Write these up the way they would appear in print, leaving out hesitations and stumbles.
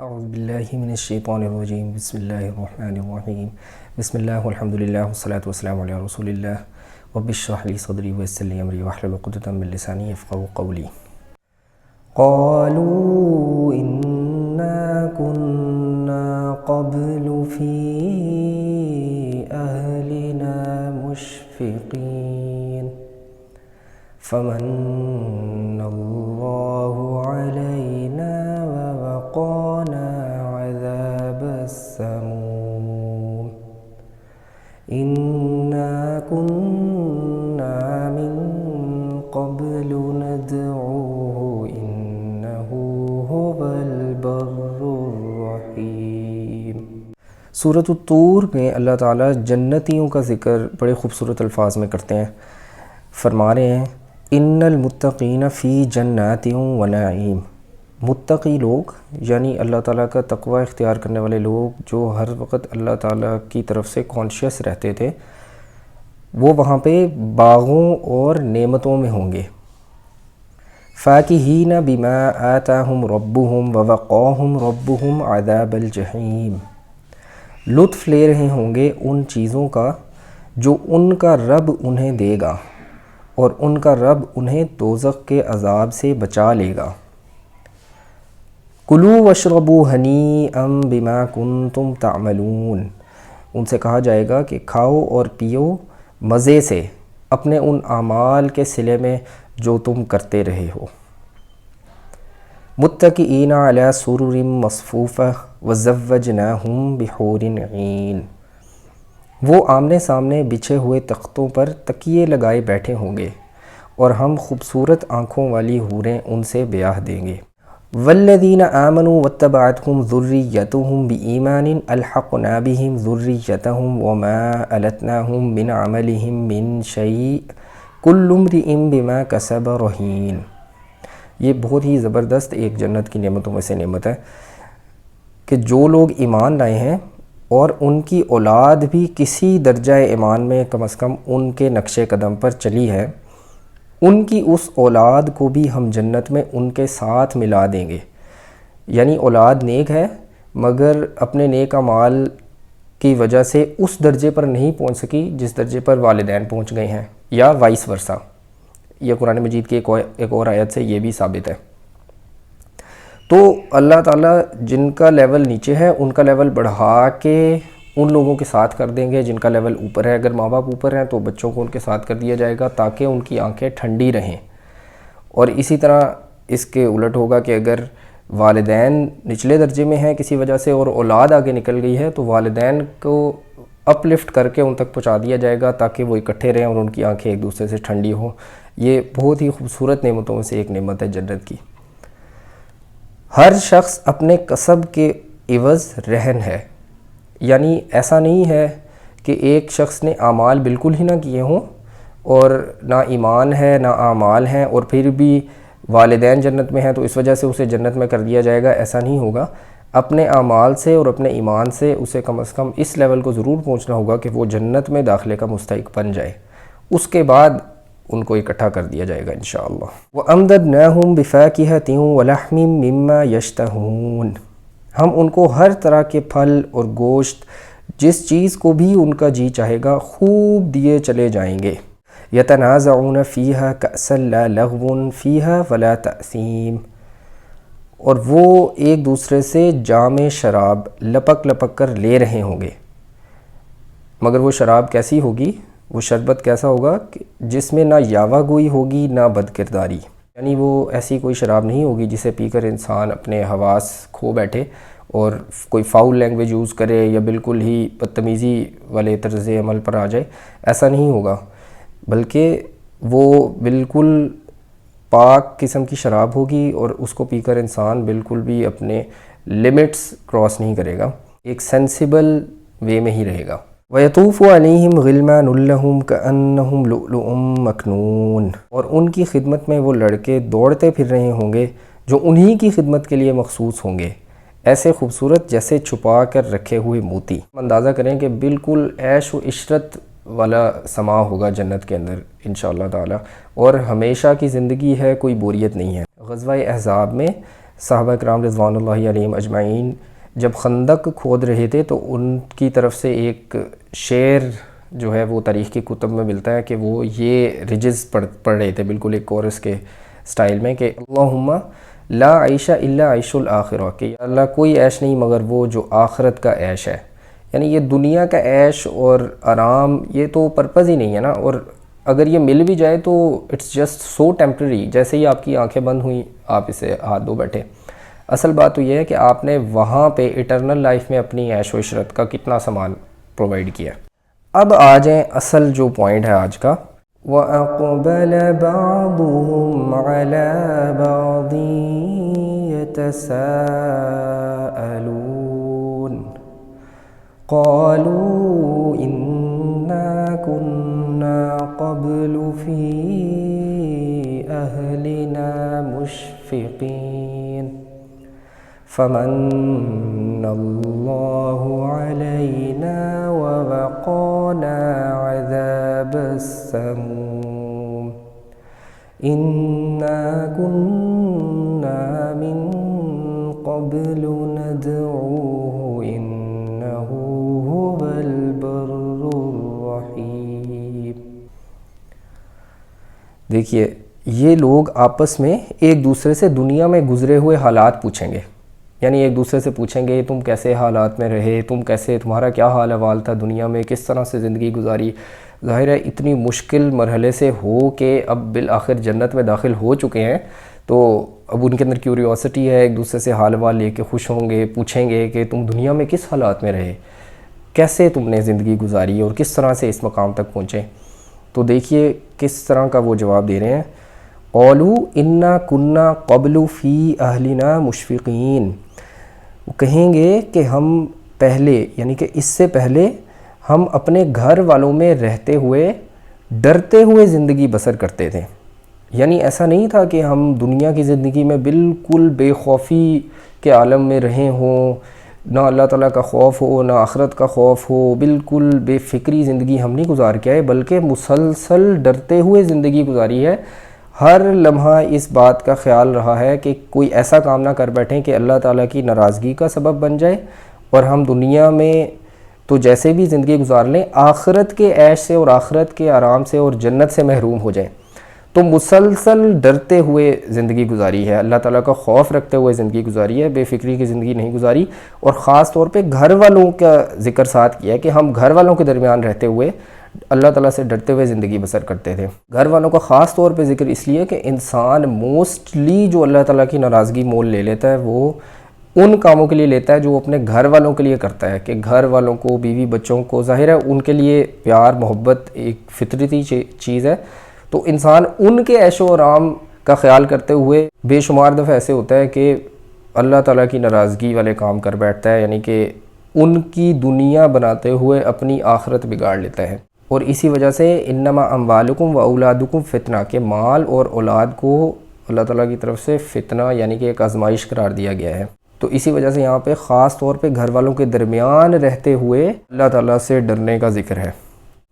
اعوذ باللہ من الشیطان الرجیم بسم اللہ الرحمن الرحیم بسم اللہ والحمد للہ والصلاة والسلام علی رسول اللہ رب اشرح لی صدری ویسر لی امری واحلل عقدۃ من لسانی یفقہوا قولی قالوا انا كنا قبل فی اہلنا مشفقین فمن اللہ علینا ووقانا عذاب السموم انا كنا من قبل ندعوه انه هو البر الرحیم۔ سورۃ الطور میں اللہ تعالیٰ جنتیوں کا ذکر بڑے خوبصورت الفاظ میں کرتے ہیں۔ فرما رہے ہیں ان المتقین فی جنات و نعیم، متقی لوگ یعنی اللہ تعالیٰ کا تقوی اختیار کرنے والے لوگ جو ہر وقت اللہ تعالیٰ کی طرف سے کانشیس رہتے تھے، وہ وہاں پہ باغوں اور نعمتوں میں ہوں گے۔ فاکہین بما آتاہم ربہم ووقاہم ربہم عذاب الجحیم، لطف لے رہے ہوں گے ان چیزوں کا جو ان کا رب انہیں دے گا اور ان کا رب انہیں دوزخ کے عذاب سے بچا لے گا۔ کلوا واشربوا ہنیئا بما کنتم تعملون، ان سے کہا جائے گا کہ کھاؤ اور پیو مزے سے اپنے ان اعمال کے صلے میں جو تم کرتے رہے ہو۔ متکئین علی سرر مصفوفہ وزوجناہم بحور عین، وہ آمنے سامنے بچھے ہوئے تختوں پر تکیے لگائے بیٹھے ہوں گے اور ہم خوبصورت آنکھوں والی حوریں ان سے بیاہ دیں گے۔ والذین آمنوا واتبعتهم ذریتهم بایمان الحقنا بهم ذریتهم وما التناهم من عملهم من شیء کل امرئ بما کسب رہین۔ یہ بہت ہی زبردست ایک جنت کی نعمتوں میں سے نعمت ہے کہ جو لوگ ایمان لائے ہیں اور ان کی اولاد بھی کسی درجہ ایمان میں کم از کم ان کے نقش قدم پر چلی ہے، ان کی اس اولاد کو بھی ہم جنت میں ان کے ساتھ ملا دیں گے۔ یعنی اولاد نیک ہے مگر اپنے نیک اعمال کی وجہ سے اس درجے پر نہیں پہنچ سکی جس درجے پر والدین پہنچ گئے ہیں، یا وائس ورثہ۔ یہ قرآن مجید کی ایک اور آیت سے یہ بھی ثابت ہے۔ تو اللہ تعالیٰ جن کا لیول نیچے ہے ان کا لیول بڑھا کے ان لوگوں کے ساتھ کر دیں گے جن کا لیول اوپر ہے۔ اگر ماں باپ اوپر ہیں تو بچوں کو ان کے ساتھ کر دیا جائے گا تاکہ ان کی آنکھیں ٹھنڈی رہیں، اور اسی طرح اس کے الٹ ہوگا کہ اگر والدین نچلے درجے میں ہیں کسی وجہ سے اور اولاد آگے نکل گئی ہے تو والدین کو اپ لفٹ کر کے ان تک پہنچا دیا جائے گا تاکہ وہ اکٹھے رہیں اور ان کی آنکھیں ایک دوسرے سے ٹھنڈی ہوں۔ یہ بہت ہی خوبصورت نعمتوں میں سے ایک نعمت ہے جنت کی۔ ہر شخص اپنے کسب کے عوض رہن ہے، یعنی ایسا نہیں ہے کہ ایک شخص نے اعمال بالکل ہی نہ کیے ہوں اور نہ ایمان ہے نہ اعمال ہیں اور پھر بھی والدین جنت میں ہیں تو اس وجہ سے اسے جنت میں کر دیا جائے گا، ایسا نہیں ہوگا۔ اپنے اعمال سے اور اپنے ایمان سے اسے کم از کم اس لیول کو ضرور پہنچنا ہوگا کہ وہ جنت میں داخلے کا مستحق بن جائے، اس کے بعد ان کو اکٹھا کر دیا جائے گا انشاءاللہ۔ وَأَمْدَدْنَاهُمْ بِفَاكِهَةٍ وَلَحْمٍ مِّمَّا يَشْتَهُونَ، ہم ان کو ہر طرح کے پھل اور گوشت جس چیز کو بھی ان کا جی چاہے گا خوب دیے چلے جائیں گے۔ يَتَنَازَعُونَ فِيهَا كَأْسًا لَا لَغْوٌ فِيهَا وَلَا تَأْثِيمٌ، اور وہ ایک دوسرے سے جام شراب لپک لپک کر لے رہے ہوں گے، مگر وہ شراب کیسی ہوگی، وہ شربت کیسا ہوگا کہ جس میں نہ یاوہ گوئی ہوگی نہ بد کرداری، یعنی وہ ایسی کوئی شراب نہیں ہوگی جسے پی کر انسان اپنے حواس کھو بیٹھے اور کوئی فاؤل لینگویج یوز کرے یا بالکل ہی بدتمیزی والے طرز عمل پر آ جائے، ایسا نہیں ہوگا، بلکہ وہ بالکل پاک قسم کی شراب ہوگی اور اس کو پی کر انسان بالکل بھی اپنے لمٹس کراس نہیں کرے گا، ایک سینسیبل وے میں ہی رہے گا۔ وَيَطُوفُ عَلَيْهِمْ غِلْمَانٌ لَهُمْ كَأَنَّهُمْ لُؤْلُؤٌ مَّكْنُونٌ، اور ان کی خدمت میں وہ لڑکے دوڑتے پھر رہے ہوں گے جو انہی کی خدمت کے لیے مخصوص ہوں گے، ایسے خوبصورت جیسے چھپا کر رکھے ہوئے موتی۔ اندازہ کریں کہ بالکل عیش و عشرت والا سما ہوگا جنت کے اندر انشاءاللہ تعالی، اور ہمیشہ کی زندگی ہے، کوئی بوریت نہیں ہے۔ غزوہ احزاب میں صحابہ کرام رضوان اللہ علیہم اجمعین جب خندق کھود رہے تھے تو ان کی طرف سے ایک شعر جو ہے وہ تاریخ کی کتب میں ملتا ہے کہ وہ یہ رجز پڑھ رہے تھے بالکل ایک کورس کے سٹائل میں کہ اللہم لا عیش الا عیش الآخرہ، کہ یا اللہ کوئی عیش نہیں مگر وہ جو آخرت کا عیش ہے. یعنی یہ دنیا کا عیش اور آرام یہ تو پرپز ہی نہیں ہے نا، اور اگر یہ مل بھی جائے تو اٹس جسٹ سو ٹیمپرری. جیسے ہی آپ کی آنکھیں بند ہوئیں آپ اسے ہاتھ دھو بیٹھے. اصل بات تو یہ ہے کہ آپ نے وہاں پہ ایٹرنل لائف میں اپنی عیش و عشرت کا کتنا سامان پرووائڈ کیا. اب آ جائیں اصل جو پوائنٹ ہے آج کا. وَأَقْبَلَ بَعْضُهُمْ عَلَى بَعْضٍ يَتَسَاءَلُونَ قَالُوا إِنَّا كُنَّا قَبْلُ فِي أَهْلِنَا مُشْفِقِينَ فَمَنَّ اللَّهُ عَلَيْنَا وَوَقَانَا عَذَابَ السَّمُومِ إِنَّا كُنَّا مِن قَبْلُ نَدْعُوهُ إِنَّهُ هُوَ الْبَرُّ الرَّحِيمُ. دیکھیے یہ لوگ آپس میں ایک دوسرے سے دنیا میں گزرے ہوئے حالات پوچھیں گے. یعنی ایک دوسرے سے پوچھیں گے تم کیسے حالات میں رہے، تمہارا کیا حال احوال تھا دنیا میں، کس طرح سے زندگی گزاری. ظاہر ہے اتنی مشکل مرحلے سے ہو کے اب بالآخر جنت میں داخل ہو چکے ہیں تو اب ان کے اندر کیوریوسٹی ہے، ایک دوسرے سے حال احوال لے کے خوش ہوں گے، پوچھیں گے کہ تم دنیا میں کس حالات میں رہے، کیسے تم نے زندگی گزاری اور کس طرح سے اس مقام تک پہنچے. تو دیکھیے کس طرح کا وہ جواب دے رہے ہیں. قالوا انا كنا قبل فی اہلنا مشفقین. وہ کہیں گے کہ ہم پہلے یعنی کہ اس سے پہلے ہم اپنے گھر والوں میں رہتے ہوئے ڈرتے ہوئے زندگی بسر کرتے تھے. یعنی ایسا نہیں تھا کہ ہم دنیا کی زندگی میں بالکل بے خوفی کے عالم میں رہے ہوں، نہ اللہ تعالیٰ کا خوف ہو نہ آخرت کا خوف ہو، بالکل بے فکری زندگی ہم نہیں گزار کے آئے، بلکہ مسلسل ڈرتے ہوئے زندگی گزاری ہے. ہر لمحہ اس بات کا خیال رہا ہے کہ کوئی ایسا کام نہ کر بیٹھیں کہ اللہ تعالیٰ کی ناراضگی کا سبب بن جائے، اور ہم دنیا میں تو جیسے بھی زندگی گزار لیں آخرت کے عیش سے اور آخرت کے آرام سے اور جنت سے محروم ہو جائیں. تو مسلسل ڈرتے ہوئے زندگی گزاری ہے، اللہ تعالیٰ کا خوف رکھتے ہوئے زندگی گزاری ہے، بے فکری کی زندگی نہیں گزاری. اور خاص طور پہ گھر والوں کا ذکر ساتھ کیا ہے کہ ہم گھر والوں کے درمیان رہتے ہوئے اللہ تعالیٰ سے ڈرتے ہوئے زندگی بسر کرتے تھے. گھر والوں کا خاص طور پہ ذکر اس لیے کہ انسان موسٹلی جو اللہ تعالیٰ کی ناراضگی مول لے لیتا ہے وہ ان کاموں کے لیے لیتا ہے جو وہ اپنے گھر والوں کے لیے کرتا ہے، کہ گھر والوں کو، بیوی بچوں کو، ظاہر ہے ان کے لیے پیار محبت ایک فطرتی چیز ہے. تو انسان ان کے عیش و آرام کا خیال کرتے ہوئے بے شمار دفعہ ایسے ہوتا ہے کہ اللہ تعالیٰ کی ناراضگی والے کام کر بیٹھتا ہے، یعنی کہ ان کی دنیا بناتے ہوئے اپنی آخرت بگاڑ لیتا ہے. اور اسی وجہ سے انما اموالکم و اولادکم فتنہ، کہ مال اور اولاد کو اللہ تعالیٰ کی طرف سے فتنہ یعنی کہ ایک آزمائش قرار دیا گیا ہے. تو اسی وجہ سے یہاں پہ خاص طور پہ گھر والوں کے درمیان رہتے ہوئے اللہ تعالیٰ سے ڈرنے کا ذکر ہے.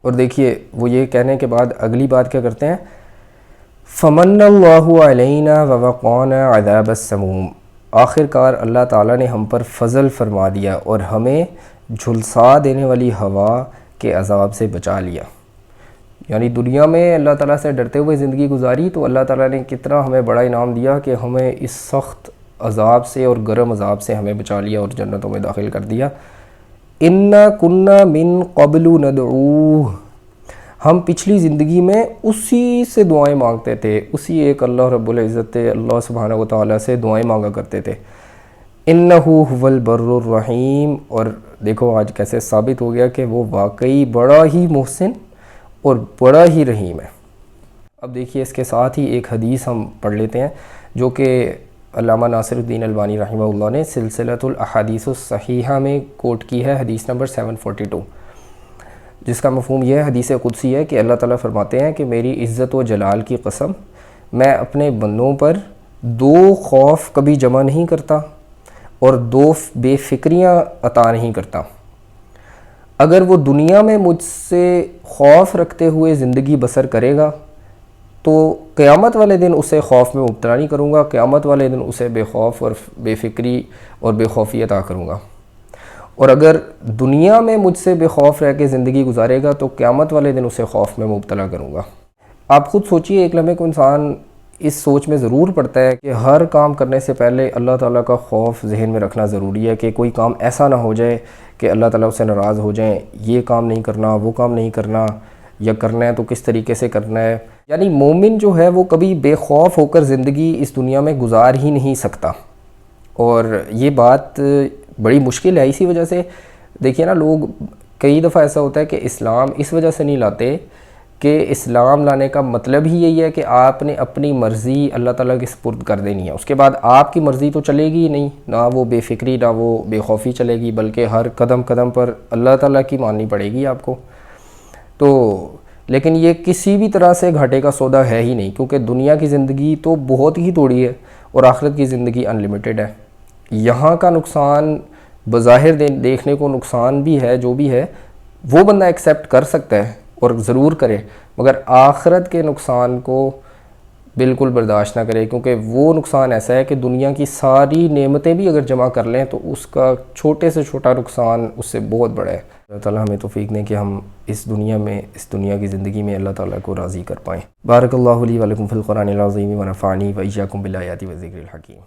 اور دیکھیے وہ یہ کہنے کے بعد اگلی بات کیا کرتے ہیں، فمن اللہ علینا ووقانا عذاب السموم. آخر کار اللہ تعالیٰ نے ہم پر فضل فرما دیا اور ہمیں جھلسا دینے والی ہوا کے عذاب سے بچا لیا. یعنی دنیا میں اللہ تعالیٰ سے ڈرتے ہوئے زندگی گزاری تو اللہ تعالیٰ نے کتنا ہمیں بڑا انعام دیا کہ ہمیں اس سخت عذاب سے اور گرم عذاب سے ہمیں بچا لیا اور جنتوں میں داخل کر دیا. انا کنا من قبل ندعوہ، ہم پچھلی زندگی میں اسی سے دعائیں مانگتے تھے، اسی ایک اللہ رب العزت اللہ سبحانہ و تعالیٰ سے دعائیں مانگا کرتے تھے. انہ هو البر الرحیم. اور دیکھو آج کیسے ثابت ہو گیا کہ وہ واقعی بڑا ہی محسن اور بڑا ہی رحیم ہے. اب دیکھیے اس کے ساتھ ہی ایک حدیث ہم پڑھ لیتے ہیں جو کہ علامہ ناصر الدین البانی رحمہ اللہ نے سلسلۃ الاحادیث الصحیحہ میں کوٹ کی ہے، حدیث نمبر 742، جس کا مفہوم یہ حدیث قدسی ہے کہ اللہ تعالیٰ فرماتے ہیں کہ میری عزت و جلال کی قسم، میں اپنے بندوں پر دو خوف کبھی جمع نہیں کرتا اور دو بے فکریاں عطا نہیں کرتا. اگر وہ دنیا میں مجھ سے خوف رکھتے ہوئے زندگی بسر کرے گا تو قیامت والے دن اسے خوف میں مبتلا نہیں کروں گا، قیامت والے دن اسے بے خوف اور بے فکری اور بے خوفی عطا کروں گا۔ اور اگر دنیا میں مجھ سے بے خوف رہ کے زندگی گزارے گا تو قیامت والے دن اسے خوف میں مبتلا کروں گا۔ آپ خود سوچئے، ایک لمحے کو انسان اس سوچ میں ضرور پڑتا ہے کہ ہر کام کرنے سے پہلے اللہ تعالیٰ کا خوف ذہن میں رکھنا ضروری ہے کہ کوئی کام ایسا نہ ہو جائے کہ اللہ تعالیٰ اس سے ناراض ہو جائیں، یہ کام نہیں کرنا، وہ کام نہیں کرنا، یا کرنا ہے تو کس طریقے سے کرنا ہے۔ یعنی مومن جو ہے وہ کبھی بے خوف ہو کر زندگی اس دنیا میں گزار ہی نہیں سکتا، اور یہ بات بڑی مشکل ہے۔ اسی وجہ سے دیکھیے نا، لوگ کئی دفعہ ایسا ہوتا ہے کہ اسلام اس وجہ سے نہیں لاتے کہ اسلام لانے کا مطلب ہی یہی ہے کہ آپ نے اپنی مرضی اللہ تعالیٰ کے سپرد کر دینی ہے، اس کے بعد آپ کی مرضی تو چلے گی ہی نہیں، نہ وہ بے فکری نہ وہ بے خوفی چلے گی، بلکہ ہر قدم قدم پر اللہ تعالیٰ کی ماننی پڑے گی آپ کو۔ تو لیکن یہ کسی بھی طرح سے گھاٹے کا سودا ہے ہی نہیں، کیونکہ دنیا کی زندگی تو بہت ہی تھوڑی ہے اور آخرت کی زندگی انلمیٹڈ ہے۔ یہاں کا نقصان بظاہر دیکھنے کو نقصان بھی ہے، جو بھی ہے وہ بندہ ایکسیپٹ کر سکتا ہے اور ضرور کرے، مگر آخرت کے نقصان کو بالکل برداشت نہ کرے، کیونکہ وہ نقصان ایسا ہے کہ دنیا کی ساری نعمتیں بھی اگر جمع کر لیں تو اس کا چھوٹے سے چھوٹا نقصان اس سے بہت بڑا ہے۔ اللہ تعالیٰ ہمیں توفیق دیں کہ ہم اس دنیا میں، اس دنیا کی زندگی میں اللہ تعالیٰ کو راضی کر پائیں۔ بارک اللہ لی و لکم فی القرآن العظیم و نفعنی و ایاکم بالآیات و ذکر الحکیم۔